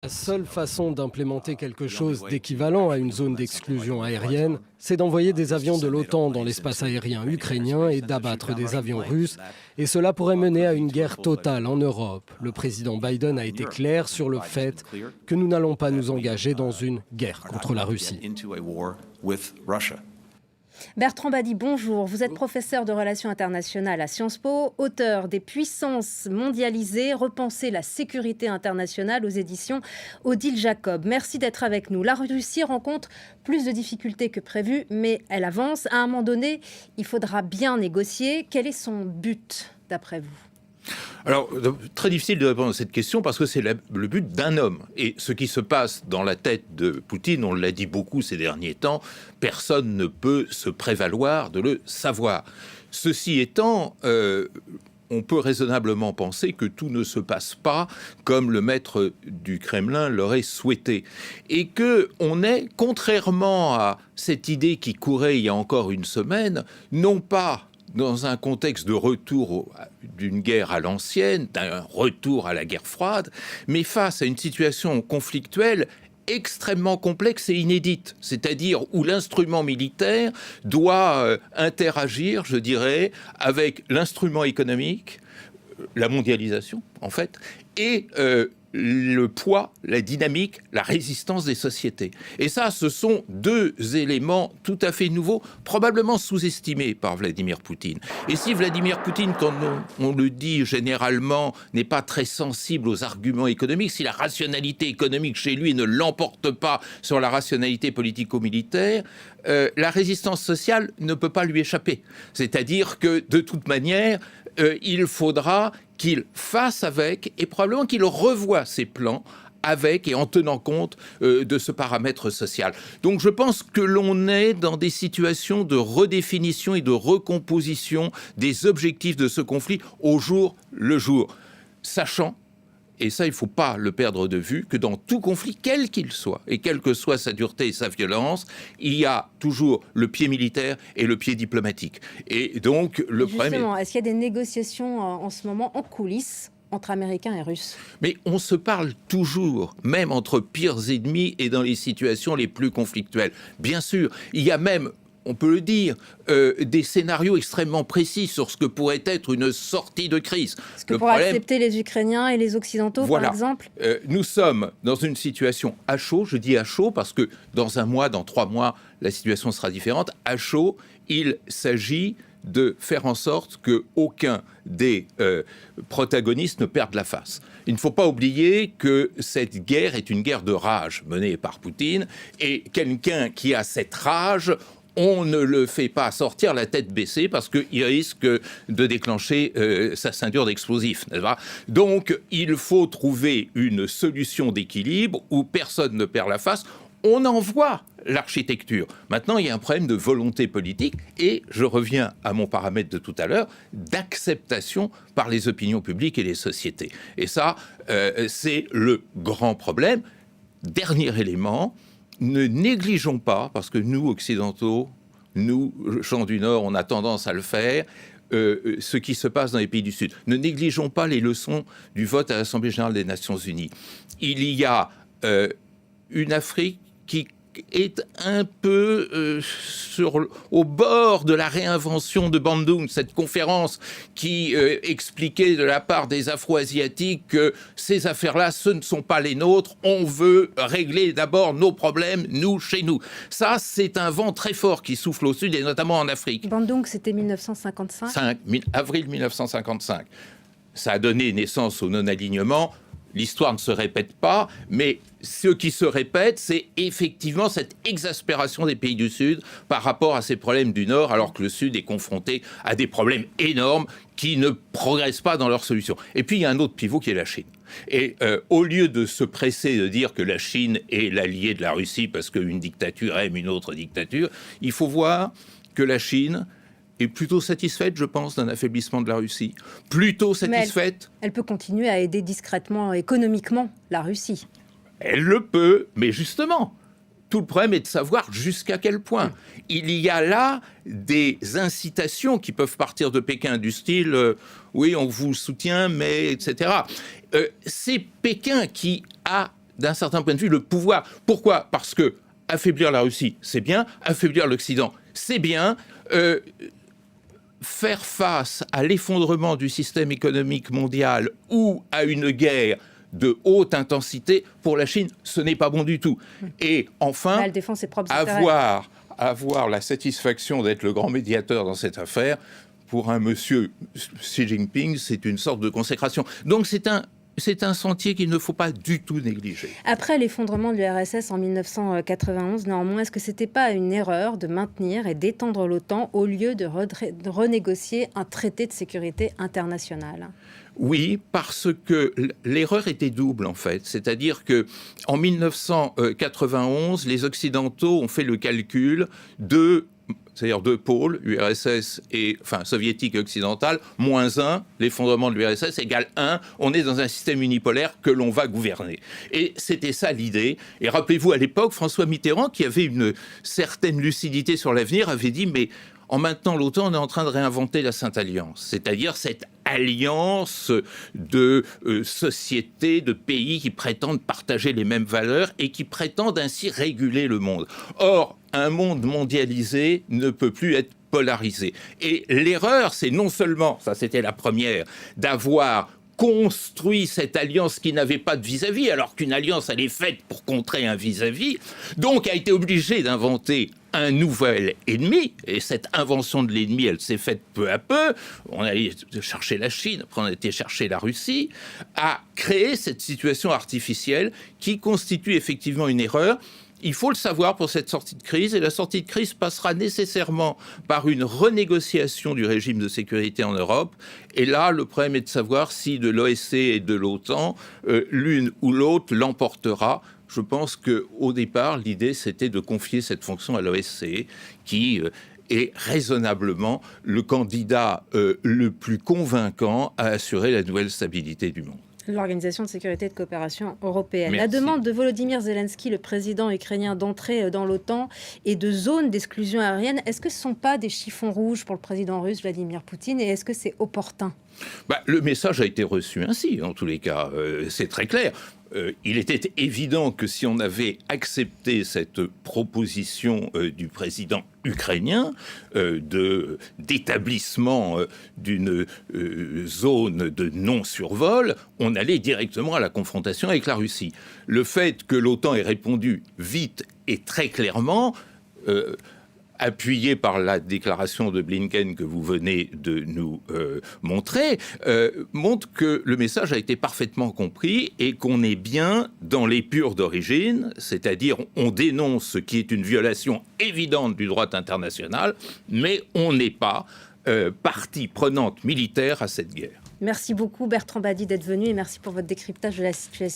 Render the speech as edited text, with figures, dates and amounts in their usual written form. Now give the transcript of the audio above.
La seule façon d'implémenter quelque chose d'équivalent à une zone d'exclusion aérienne, c'est d'envoyer des avions de l'OTAN dans l'espace aérien ukrainien et d'abattre des avions russes. Et cela pourrait mener à une guerre totale en Europe. Le président Biden a été clair sur le fait que nous n'allons pas nous engager dans une guerre contre la Russie. Bertrand Badi, bonjour. Vous êtes professeur de relations internationales à Sciences Po, auteur des Puissances mondialisées, repenser la sécurité internationale aux éditions Odile Jacob. Merci d'être avec nous. La Russie rencontre plus de difficultés que prévu, mais elle avance. À un moment donné, il faudra bien négocier. Quel est son but, d'après vous ? Alors, très difficile de répondre à cette question parce que c'est le but d'un homme. Et ce qui se passe dans la tête de Poutine, on l'a dit beaucoup ces derniers temps, personne ne peut se prévaloir de le savoir. Ceci étant, on peut raisonnablement penser que tout ne se passe pas comme le maître du Kremlin l'aurait souhaité. Et qu'on est, contrairement à cette idée qui courait il y a encore une semaine, non pas dans un contexte de retour d'une guerre à l'ancienne, d'un retour à la guerre froide, mais face à une situation conflictuelle extrêmement complexe et inédite, c'est-à-dire où l'instrument militaire doit interagir, je dirais, avec l'instrument économique, la mondialisation en fait, et le poids, la dynamique, la résistance des sociétés. Et ça, ce sont deux éléments tout à fait nouveaux, probablement sous-estimés par Vladimir Poutine. Et si Vladimir Poutine, comme on le dit généralement, n'est pas très sensible aux arguments économiques, si la rationalité économique chez lui ne l'emporte pas sur la rationalité politico-militaire, la résistance sociale ne peut pas lui échapper. C'est-à-dire que, de toute manière, il faudra qu'il fasse avec et probablement qu'il revoie ses plans avec et en tenant compte de ce paramètre social. Donc je pense que l'on est dans des situations de redéfinition et de recomposition des objectifs de ce conflit au jour le jour, sachant, et ça il ne faut pas le perdre de vue, que dans tout conflit, quel qu'il soit, et quelle que soit sa dureté et sa violence, il y a toujours le pied militaire et le pied diplomatique. Et donc le problème Justement, est-ce qu'il y a des négociations en ce moment en coulisses entre Américains et Russes? Mais on se parle toujours, même entre pires ennemis et dans les situations les plus conflictuelles. Bien sûr, il y a même, on peut le dire, des scénarios extrêmement précis sur ce que pourrait être une sortie de crise. Est-ce que pour accepter les Ukrainiens et les Occidentaux, voilà, par exemple nous sommes dans une situation à chaud, je dis à chaud parce que dans un mois, dans 3 mois, la situation sera différente. À chaud, il s'agit de faire en sorte qu'aucun des protagonistes ne perde la face. Il ne faut pas oublier que cette guerre est une guerre de rage menée par Poutine, et quelqu'un qui a cette rage, on ne le fait pas sortir la tête baissée parce qu'il risque de déclencher sa ceinture d'explosifs, n'est-ce pas ? Donc, il faut trouver une solution d'équilibre où personne ne perd la face. On envoie l'architecture. Maintenant, il y a un problème de volonté politique et je reviens à mon paramètre de tout à l'heure, d'acceptation par les opinions publiques et les sociétés. Et ça, c'est le grand problème. Dernier élément, ne négligeons pas, parce que nous, occidentaux, nous, gens du Nord, on a tendance à le faire, ce qui se passe dans les pays du Sud. Ne négligeons pas les leçons du vote à l'Assemblée générale des Nations unies. Il y a une Afrique qui est un peu au bord de la réinvention de Bandung, cette conférence qui expliquait de la part des Afro-Asiatiques que ces affaires-là, ce ne sont pas les nôtres, on veut régler d'abord nos problèmes, nous, chez nous. Ça, c'est un vent très fort qui souffle au Sud et notamment en Afrique. Bandung, c'était 1955 avril 1955. Ça a donné naissance au non-alignement. L'histoire ne se répète pas, mais ce qui se répète, c'est effectivement cette exaspération des pays du Sud par rapport à ces problèmes du Nord, alors que le Sud est confronté à des problèmes énormes qui ne progressent pas dans leur solution. Et puis, il y a un autre pivot qui est la Chine. Et au lieu de se presser de dire que la Chine est l'allié de la Russie parce qu'une dictature aime une autre dictature, il faut voir que la Chine est plutôt satisfaite, je pense, d'un affaiblissement de la Russie. Plutôt satisfaite. Elle peut continuer à aider discrètement, économiquement, la Russie. Elle le peut, mais justement, tout le problème est de savoir jusqu'à quel point. Il y a là des incitations qui peuvent partir de Pékin, du style oui, on vous soutient, mais etc. C'est Pékin qui a d'un certain point de vue, le pouvoir. Pourquoi ? Parce que affaiblir la Russie, c'est bien. Affaiblir l'Occident, c'est bien. Faire face à l'effondrement du système économique mondial ou à une guerre de haute intensité, pour la Chine, ce n'est pas bon du tout. Et enfin, elle défend ses propres intérêts. avoir la satisfaction d'être le grand médiateur dans cette affaire, pour un monsieur Xi Jinping, c'est une sorte de consécration. Donc c'est un sentier qu'il ne faut pas du tout négliger. Après l'effondrement de l'URSS en 1991, néanmoins, est-ce que ce n'était pas une erreur de maintenir et d'étendre l'OTAN au lieu de renégocier un traité de sécurité internationale ? Oui, parce que l'erreur était double en fait. C'est-à-dire que en 1991, les Occidentaux ont fait le calcul c'est-à-dire deux pôles, URSS et soviétique et occidental, -1, l'effondrement de l'URSS égale 1, on est dans un système unipolaire que l'on va gouverner. Et c'était ça l'idée. Et rappelez-vous, à l'époque, François Mitterrand, qui avait une certaine lucidité sur l'avenir, avait dit, mais en maintenant l'OTAN, on est en train de réinventer la Sainte Alliance, c'est-à-dire cette alliance de sociétés, de pays qui prétendent partager les mêmes valeurs et qui prétendent ainsi réguler le monde. Or, un monde mondialisé ne peut plus être polarisé. Et l'erreur, c'est non seulement, ça c'était la première, d'avoir construit cette alliance qui n'avait pas de vis-à-vis, alors qu'une alliance, elle est faite pour contrer un vis-à-vis, donc a été obligée d'inventer un nouvel ennemi, et cette invention de l'ennemi, elle s'est faite peu à peu. On a allé chercher la Chine, après on a été chercher la Russie, à créer cette situation artificielle qui constitue effectivement une erreur. Il faut le savoir pour cette sortie de crise, et la sortie de crise passera nécessairement par une renégociation du régime de sécurité en Europe. Et là, le problème est de savoir si de l'OSCE et de l'OTAN, l'une ou l'autre l'emportera. Je pense qu'au départ, l'idée, c'était de confier cette fonction à l'OSCE, qui est raisonnablement le candidat le plus convaincant à assurer la nouvelle stabilité du monde. L'Organisation de sécurité et de coopération européenne. Merci. La demande de Volodymyr Zelensky, le président ukrainien, d'entrer dans l'OTAN et de zones d'exclusion aérienne, est-ce que ce ne sont pas des chiffons rouges pour le président russe Vladimir Poutine, et est-ce que c'est opportun ? Le message a été reçu ainsi, en tous les cas, c'est très clair. Il était évident que si on avait accepté cette proposition du président ukrainien d'établissement d'une zone de non-survol, on allait directement à la confrontation avec la Russie. Le fait que l'OTAN ait répondu vite et très clairement, appuyé par la déclaration de Blinken que vous venez de nous montrer, montre que le message a été parfaitement compris et qu'on est bien dans l'épure d'origine, c'est-à-dire on dénonce ce qui est une violation évidente du droit international, mais on n'est pas partie prenante militaire à cette guerre. Merci beaucoup Bertrand Badi d'être venu, et merci pour votre décryptage de la situation.